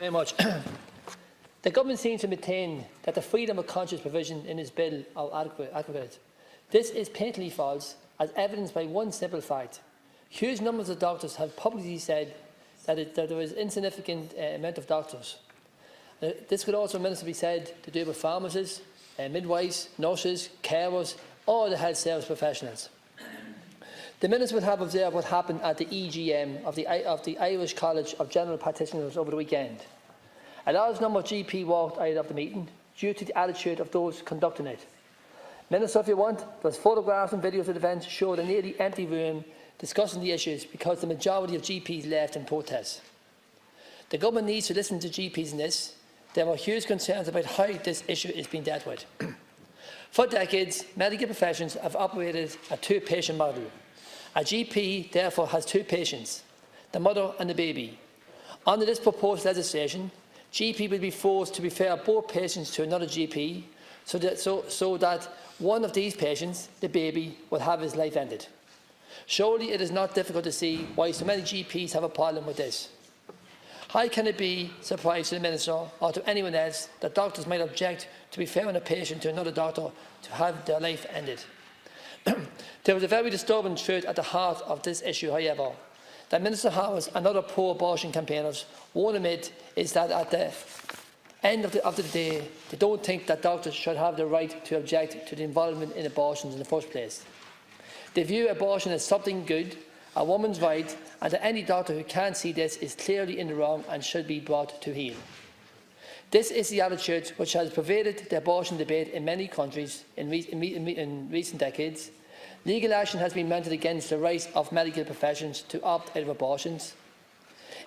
Very much. The government seems to maintain that the freedom of conscience provision in this bill are adequate. This is patently false, as evidenced by one simple fact. Huge numbers of doctors have publicly said that there is insignificant amount of doctors. This could also be said to do with pharmacists, midwives, nurses, carers, all the health service professionals. The Minister will have observed what happened at the EGM of the Irish College of General Practitioners over the weekend. A large number of GP walked out of the meeting due to the attitude of those conducting it. Minister, if you want, there's photographs and videos of the event show the nearly empty room discussing the issues because the majority of GPs left in protest. The government needs to listen to GPs in this. There are huge concerns about how this issue is being dealt with. For decades, medical professions have operated a two-patient model. A GP, therefore, has two patients, the mother and the baby. Under this proposed legislation, GP will be forced to refer both patients to another GP so that one of these patients, the baby, will have his life ended. Surely it is not difficult to see why so many GPs have a problem with this. How can it be a surprise to the Minister or to anyone else that doctors might object to referring a patient to another doctor to have their life ended? There was a very disturbing truth at the heart of this issue, however, that Minister Howes and other pro-abortion campaigners won't admit is that at the end of the day, they don't think that doctors should have the right to object to the involvement in abortions in the first place. They view abortion as something good, a woman's right, and that any doctor who can't see this is clearly in the wrong and should be brought to heel. This is the attitude which has pervaded the abortion debate in many countries in recent decades. Legal action has been mounted against the right of medical professions to opt out of abortions.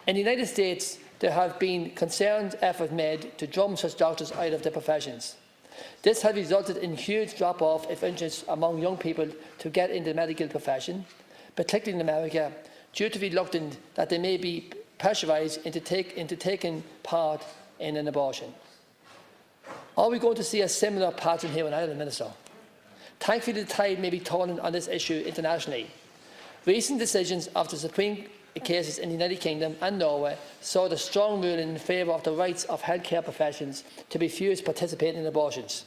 In the United States, there have been concerned efforts made to drum such doctors out of their professions. This has resulted in huge drop-off of interest among young people to get into the medical profession, particularly in America, due to the reluctance that they may be pressurised into taking part in an abortion. Are we going to see a similar pattern here in Ireland, Minister? Thankfully, the tide may be turning on this issue internationally. Recent decisions of the Supreme cases in the United Kingdom and Norway saw the strong ruling in favour of the rights of healthcare professions to refuse participating in abortions.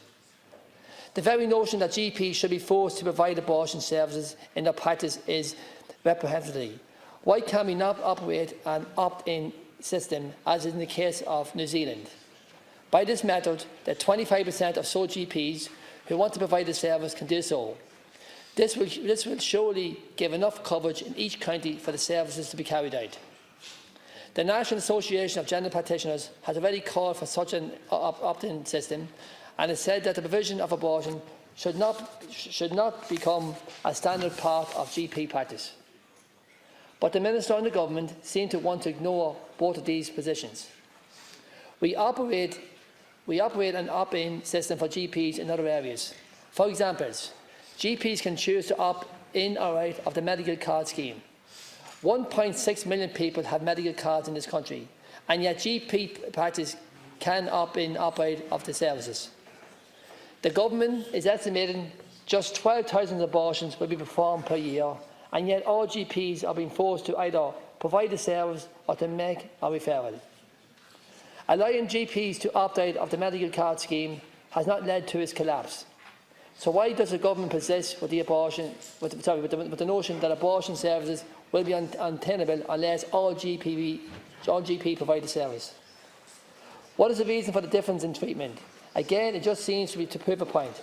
The very notion that GPs should be forced to provide abortion services in their practice is reprehensible. Why can we not operate an opt-in system, as is in the case of New Zealand? By this method, the 25% of sole GPs who want to provide the service can do so. This will surely give enough coverage in each county for the services to be carried out. The National Association of General Practitioners has already called for such an opt-in system and has said that the provision of abortion should not become a standard part of GP practice. But the Minister and the Government seem to want to ignore both of these positions. We operate an opt-in system for GPs in other areas. For example, GPs can choose to opt in or out of the medical card scheme. 1.6 million people have medical cards in this country, and yet GP practice can opt in, opt out of the services. The Government is estimating just 12,000 abortions will be performed per year, and yet all GPs are being forced to either provide the service or to make a referral. Allowing GPs to opt out of the medical card scheme has not led to its collapse. So why does the Government persist with the notion that abortion services will be untenable unless all GP provide the service? What is the reason for the difference in treatment? Again, it just seems to prove a point.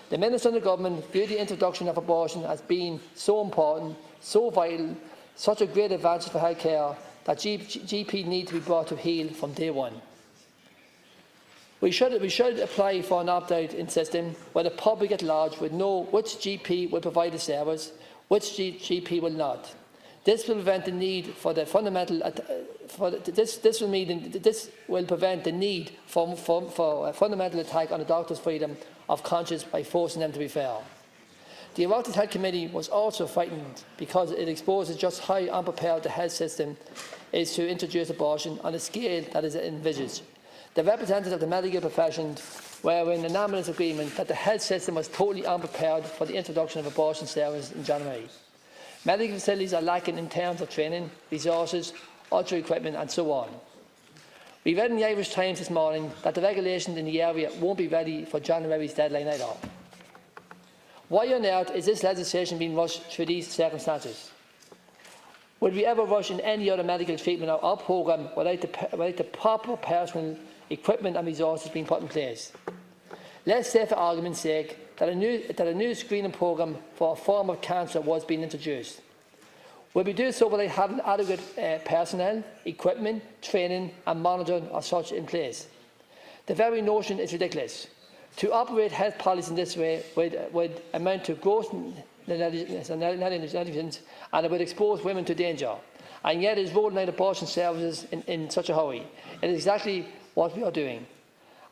The Minister and the Government view the introduction of abortion as being so important, so vital, such a great advantage for healthcare that GP need to be brought to heel from day one. We should apply for an opt-out system where the public at large would know which GP will provide the service, which GP will not. This will prevent the need for the fundamental. This will prevent the need for a fundamental attack on the doctor's freedom of conscience by forcing them to refer. The Oireachtas Health Committee was also frightened because it exposes just how unprepared the health system is to introduce abortion on a scale that is envisaged. The representatives of the medical profession were in unanimous agreement that the health system was totally unprepared for the introduction of abortion services in January. Medical facilities are lacking in terms of training, resources, ultra equipment and so on. We read in the Irish Times this morning that the regulations in the area won't be ready for January's deadline either. Why on earth is this legislation being rushed through these circumstances? Would we ever rush in any other medical treatment or programme without the proper personal equipment and resources being put in place? Let's say, for argument's sake, that a new screening programme for a form of cancer was being introduced. Would we do so without having adequate personnel, equipment, training and monitoring of such in place? The very notion is ridiculous. To operate health policy in this way would amount to gross negligence and it would expose women to danger. And yet it is rolling out abortion services in such a hurry. It is exactly what we are doing.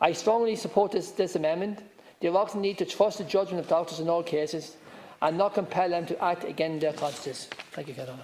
I strongly support this amendment. The Oireachtas need to trust the judgment of doctors in all cases and not compel them to act against their consciences. Thank you, Caroline.